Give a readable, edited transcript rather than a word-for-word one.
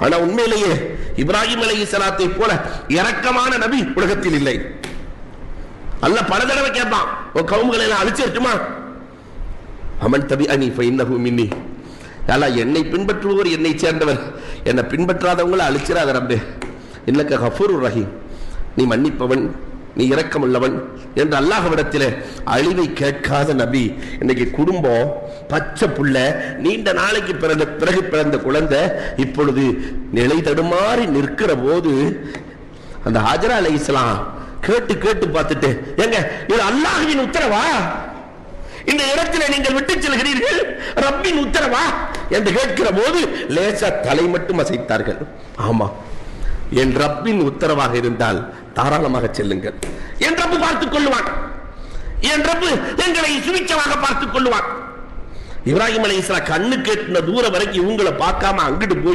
ஆனா உண்மையிலேயே இப்ராஹிம் அலைஹிஸ்ஸலாத்தை போல இரக்கமான நபி உலகத்தில் இல்லை. அல்லாஹ் பல தடவை கேட்பான், உன் கவும்களை எல்லாம் அழிச்சிருட்டுமா? அமன் தபிஅனி ஃபஇன்னஹு மின்னி. அல்லாஹ் என்னை பின்பற்றுவோர் என்னை சேர்ந்தவர், என்னை பின்பற்றாதவங்களை அழிச்சிராத ரப்பே. இன்னக கஃபூருர் ரஹீம், நீ மன்னிப்பவன், நீ இரக்கமுள்ளவன் என்று அல்லாஹ்விடத்திலே அழிவை கேட்காத நபி. இன்னைக்கு குடும்பம் பச்சை புள்ள, நீண்ட நாளைக்கு பிறகு பிறந்த குழந்தை இப்பொழுது நிலை தடுமாறி நிற்கிற போது அந்த ஹாஜரா அலைஹிஸ்ஸலாம் கேட்டு கேட்டு பார்த்துட்டு, எங்க இது அல்லாஹ்வின் உத்தரவா? இந்த இடத்துல நீங்கள் விட்டு செல்கிறீர்கள், ரப்பின் உத்தரவா என்று கேட்கிற போது லேசா தலை மட்டும் அசைத்தார்கள். ஆமா, என் ரப்பின் உத்தரவாக இருந்தால் தாராளமாக செல்லுங்கள். என் ரப்பு பார்த்துக் கொள்ளுவான், என் ரப்பு எங்களை சுவிச்சமாக பார்த்துக் கொள்ளுவான். இப்ராஹிம் அலைஹிஸ்ஸலாம் கண்ணு கேட்டின தூரம் வரைக்கும் இவங்களை பார்க்காம அங்கிட்டு போய்